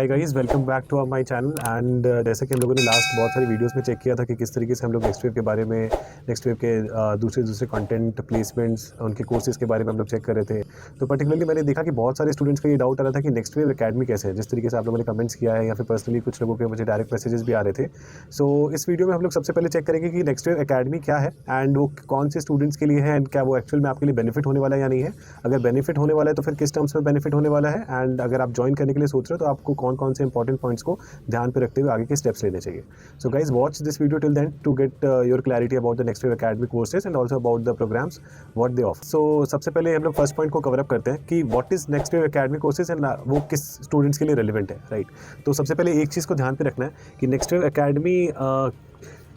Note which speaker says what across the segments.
Speaker 1: Hi guys, welcome back to my channel. And जैसे कि हम लोगों ने लास्ट बहुत सारी वीडियोस में चेक किया था कि किस तरीके से हम लोग नेक्स्ट वेव के बारे में, नेक्स्ट वेव के दूसरे कंटेंट प्लेसमेंट्स, उनके कोर्सेज के बारे में हम लोग चेक कर रहे थे। तो पर्टिकुलरली मैंने देखा कि बहुत सारे स्टूडेंट्स का ये डाउट आ रहा था कि नेक्स्ट वेव एकेडमी कैसे है, जिस तरीके से आप लोगों ने कमेंट्स किया है या फिर पर्सनली कुछ लोगों के मुझे डायरेक्ट मैसेजेस भी आ रहे थे। सो इस वीडियो में हम लोग सबसे पहले चेक करेंगे कि नेक्स्ट वेव एकेडमी क्या है एंड वो कौन से स्टूडेंट्स के लिए है एंड क्या वो एक्चुअल में आपके लिए बेनिफिट होने वाला है या नहीं है। अगर बेनिफिट होने वाला है तो फिर किस टर्म्स में बेनिफिट होने वाला है, एंड अगर आप ज्वाइन करने के लिए सोच रहे हो तो आपको कौन कौन से इंपॉर्टेंट पॉइंट्स को ध्यान पे रखते हुए आगे के स्टेप्स लेने चाहिए। So guys, watch this video till then to get your clarity about the next wave Academy courses and also about the programs what they offer. So सबसे पहले हम लोग फर्स्ट पॉइंट को कवर अप करते हैं कि what is Next wave Academy courses and वो किस स्टूडेंट्स के लिए रेलिवेंट है, राइट। तो सबसे पहले एक चीज़ को ध्यान पे रखना है कि नेक्स्ट वेव एकेडमी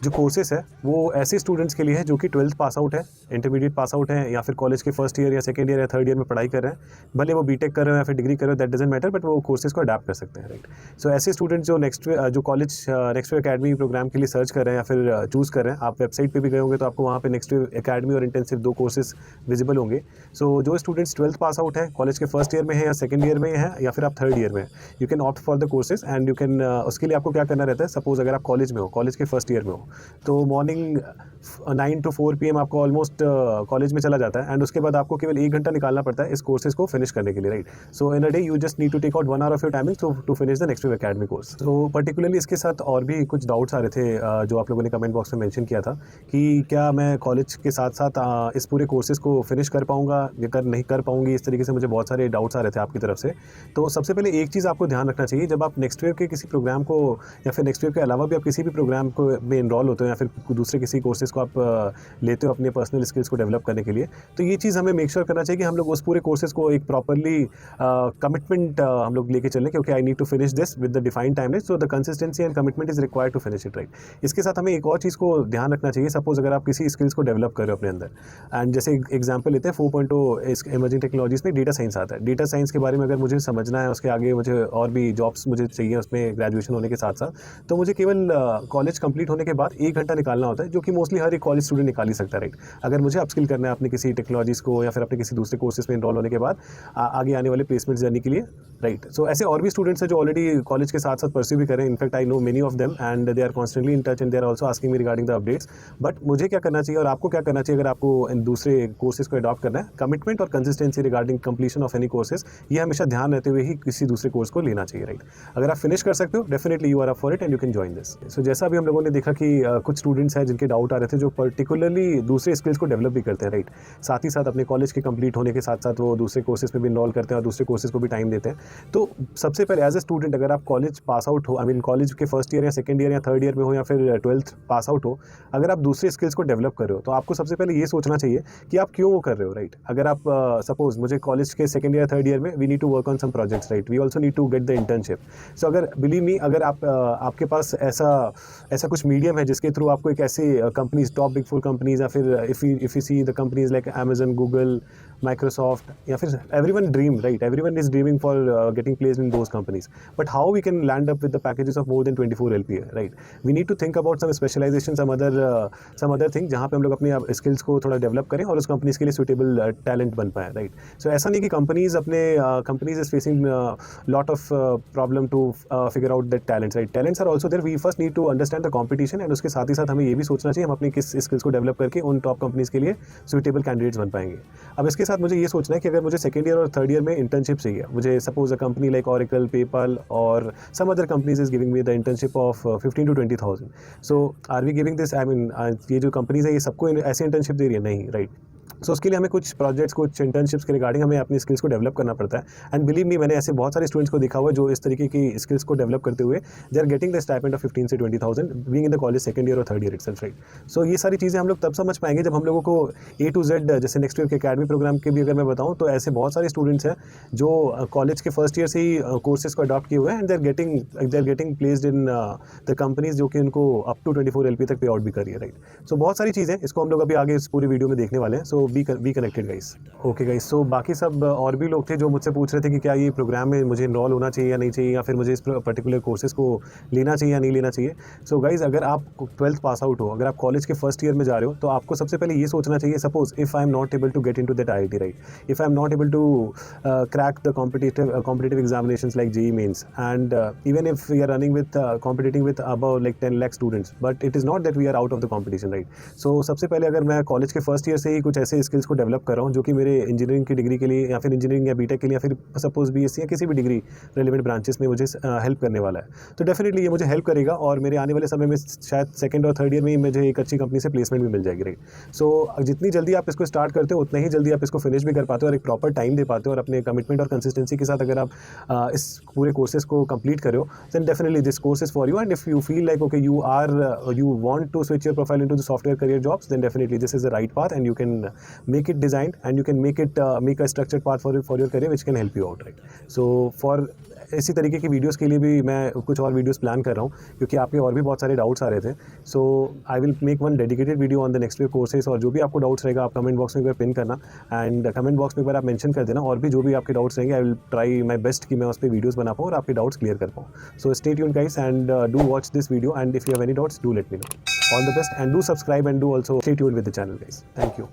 Speaker 1: जो कोर्सेस है वो ऐसे स्टूडेंट्स के लिए है जो कि 12th पास आउट है, इंटरमीडिएट पास आउट है, या फिर कॉलेज के फर्स्ट ईयर या सेकंड ईयर या थर्ड ईयर में पढ़ाई कर रहे हैं। भले वो बीटेक कर रहे हो या फिर डिग्री कर रहे हो, दैट डजंट मैटर, बट वो कोर्सेज को अडैप्ट कर सकते हैं, राइट। सो ऐसे स्टूडेंट्स जो college next wave academy program के लिए सर्च कर रहे हैं या फिर चूज़ कर रहे हैं, आप वेबसाइट पर भी गए होंगे तो आपको वहाँ पर नेक्स्ट वेव एकेडमी और इंटेंसिव दो कोर्सेज विजिबल होंगे। सो जो स्टूडेंट्स 12th पास आउट है, कॉलेज के फर्स्ट ईयर में है या सेकंड ईयर में है या फिर आप थर्ड ईयर में है, you can opt for the courses and you can उसके लिए आपको क्या करना रहता है। सपोज अगर आप कॉलेज में हो, कॉलेज के फर्स्ट ईयर में हो, तो मॉर्निंग 9 to 4 PM आपको ऑलमोस्ट कॉलेज में चला जाता है एंड उसके बाद आपको केवल 1 घंटा निकालना पड़ता है इस कोर्सेज को फिनिश करने के लिए, right. So in a day you just need to take out 1 hour of your timing to finish the next wave academy course. तो पर्टिकुलरली इसके साथ और भी कुछ डाउट्स आ रहे थे जो आप लोगों ने कमेंट बॉक्स में मेंशन किया था कि क्या मैं कॉलेज के साथ साथ इस पूरे कोर्सेज को फिनिश कर पाऊंगा या नहीं कर पाऊंगी। इस तरीके से मुझे बहुत सारे डाउट्स आ रहे थे आपकी तरफ से। तो सबसे पहले एक चीज़ आपको ध्यान रखना चाहिए, जब आप नेक्स्ट वेव के किसी प्रोग्राम को या फिर नेक्स्ट वेव के अलावा भी आप किसी भी प्रोग्राम को में इनरोल होते हो या फिर दूसरे किसी कोर्सेज को आप लेते हो अपने पर्सनल स्किल्स को डेवलप करने के लिए, तो ये चीज़ हमें मेक श्योर करना चाहिए कि हम लोग उस पूरे कोर्सेज को एक प्रॉपरली कमिटमेंट हम लोग लेके चलें कि okay, I need to finish this with the defined time, so the consistency and commitment is required to finish it, right. इसके साथ हमें एक और चीज़ को ध्यान रखना चाहिए। सपोज अगर आप किसी स्किल्स को डेवलप कर रहे हो अपने अंदर, एंड जैसे एग्जाम्पल लेते हैं 4.0 इस इमर्जिंग टेक्नोलॉजीज में डेटा साइंस आता है। डेटा साइंस के बारे में अगर मुझे समझना है, उसके आगे मुझे और भी जॉब्स मुझे चाहिए उसमें ग्रेजुएशन होने के साथ साथ, तो मुझे केवल कॉलेज कंप्लीट होने के बाद 1 घंटा निकालना होता है, जो कि मोस्टली हर एक कॉलेज स्टूडेंट निकाल ही सकता है, राइट। अगर मुझे अपस्किल करना है अपने किसी टेक्नोलॉजीज़ को या फिर अपने किसी दूसरे कोर्सेज में इनरोल होने के बाद आगे आने वाले प्लेसमेंट जर्नी के लिए, राइट। सो ऐसे और भी स्टूडेंट्स हैं जो ऑलरेडी कॉलेज के साथ साथ परस्यू भी कर रहे हैं। In fact I know many of them and they are constantly in touch and they are also asking me regarding the updates. But मुझे क्या करना चाहिए और आपको क्या करना चाहिए अगर आपको इन दूसरे कोर्सेज को अडॉप्ट करना है, कमिटमेंट और consistency regarding completion of any courses, ये हमेशा ध्यान रहते हुए ही किसी दूसरे कोर्स को लेना चाहिए, राइट। अगर आप फिनिश कर सकते हो, definitely you are up for it and you can join this. So जैसा भी हम लोगों ने देखा कि कुछ स्टूडेंट्स हैं जिनके डाउट आ रहे थे जो पर्टिकुलरली दूसरे स्किल्स को डेवलप भी करते हैं, राइट। साथ ही साथ अपने कॉलेज के कंप्लीट होने के साथ साथ वो दूसरे कोर्सेज में भी इनरोल करते हैं और दूसरे कोर्सेज को भी टाइम देते हैं। तो सबसे पहले एज ए स्टूडेंट अगर आप कॉलेज पास आउट हो, आई मीन कॉलेज के फर्स्ट ईयर या सेकंड ईयर या थर्ड ईयर में हो या फिर 12th पास आउट हो, अगर आप दूसरे स्किल्स को डेवलप कर रहे हो तो आपको सबसे पहले ये सोचना चाहिए कि आप क्यों वो कर रहे हो, राइट। अगर आप सपोज मुझे कॉलेज के सेकंड ईयर थर्ड ईयर में we need to work on some projects, right, we also need to get the internship. So अगर बिलीव मी, अगर आपके पास ऐसा कुछ मीडियम है जिसके थ्रू आपको एक ऐसे कंपनीज, टॉप बिग 4 कंपनीज या फिर if you see the companies like Amazon, Google, Microsoft, या फिर everyone dream, right? Everyone is dreaming for getting placed in those companies. But how we can land up with the packages of more than 24 LPA, right? We need to think about some specialization, some other thing जहाँ पे हम लोग अपने skills को थोड़ा develop करें और उस कंपनीज के लिए सुटेबल टैलेंट बन पाए, राइट। सो ऐसा नहीं कि companies is facing lot of problem to figure out that talents, right. Talents are also there, we first need to understand the competition and उसके साथ ही साथ हमें ये भी सोचना चाहिए हम अपनी किस स्किल्स को डेवलप करके उन टॉप कंपनीज के लिए सुटेबल कैंडिडेट्स बन पाएंगे। अब इसके साथ मुझे ये सोचना है कि अगर मुझे सेकंड ईयर और थर्ड ईयर में इंटर्नशिप चाहिए, मुझे suppose a company like Oracle, PayPal और some other companies is giving me the internship of 15 to 20,000। So are we giving this, I mean ये जो कंपनीज है ये सबको ऐसे इंटर्नशिप दे रही है? नहीं, राइट। सो उसके लिए हमें कुछ प्रोजेक्ट्स, कुछ इंटर्नशिप्स के रिगार्डिंग हमें अपनी स्किल्स को डेवलप करना पड़ता है। एंड बिलीव मी, मैंने ऐसे बहुत सारे स्टूडेंट्स को देखा हुआ है जो इस तरीके की स्किल्स को डेवलप करते हुए they are getting the stipend of 15 से 20,000 being in the college second year और third year itself, right. So ये सारी चीज़ें हम लोग तब समझ पाएंगे जब हम लोगों को A to Z, जैसे नेक्स्ट ईयर के एकेडमी प्रोग्राम के भी अगर मैं बताऊँ तो ऐसे बहुत सारे स्टूडेंट्स हैं जो कॉलेज के फर्स्ट ईयर से ही कोर्सेज को अडॉप्ट किए हुए हैं and they are getting placed in the companies जो कि उनको अप टू 24 LP तक पे आउट भी कर रही है, राइट। सो बहुत सारी चीज़ें, इसको हम लोग अभी आगे इस पूरी वीडियो में देखने वाले हैं। So so be connected guys. Okay guys, so बाकी सब और भी लोग थे जो मुझसे पूछ रहे थे कि क्या ये प्रोग्राम में मुझे इनरोल होना चाहिए या नहीं चाहिए, या फिर मुझे इस पर्टिकुलर कोर्सेज को लेना चाहिए या नहीं लेना चाहिए। सो गाइस, अगर आप 12th पास आउट हो, अगर आप कॉलेज के फर्स्ट ईयर में जा रहे हो, तो आपको सबसे पहले ये सोचना चाहिए, suppose if I am not able to get into that IIT, right, if I am not able to crack the competitive examinations like JEE mains, and even if we are running with competing with above like 10 lakh students, but it is not that we are out of the competition, right? So सबसे पहले अगर मैं college के first year से ही कुछ ऐसे skills को develop कर रहा हूँ जो कि मेरे इंजीनियरिंग की डिग्री के लिए, या फिर इंजीनियरिंग या बीटेक के लिए, या फिर सपोज BSc या किसी भी डिग्री रेलिवेंट ब्रांचेस में मुझे हेल्प करने वाला है, तो डेफिनेटली ये मुझे हेल्प करेगा, और मेरे आने वाले समय में शायद सेकंड और थर्ड ईयर में ही मुझे एक अच्छी कंपनी से प्लेसमेंट भी मिल जाएगी, राइट। सो जितनी जल्दी आप इसको स्टार्ट करते हो, उतना ही जल्दी आप इसको फिनिश भी कर पाते हो और एक प्रॉपर टाइम दे पाते हो, और अपने कमिटमेंट और कंसिस्टेंसी के साथ अगर आप इस पूरे कोर्सेज को कंप्लीट करो, then definitely this course is for you. And if you feel like okay you want to switch your profile into the software career jobs, then definitely this is the right path, and you can make it designed, and you can make a structured path for your career which can help you out, right? So for इसी तरीके की videos के लिए भी मैं कुछ और videos plan कर रहा हूँ, क्योंकि आपके और भी बहुत सारे डाउट्स आ रहे थे। So I will make one dedicated video on the Next Wave courses, और जो भी आपको डाउट्स रहेगा आप कमेंट बॉक्स में एक बार पिन करना, एंड कमेंट बॉक्स में एक बार आप मेंशन कर देना, और भी जो भी आपके डाउट्स रहेंगे I will try my best कि मैं उस पर वीडियोज़ बना पाऊँ और आपके डाउट्स क्लियर कर पाऊँ। So stay tuned guys, and do watch this video, and if you have any doubts do let me know. All the best, and do subscribe, and do also stay tuned with the channel guys. Thank you.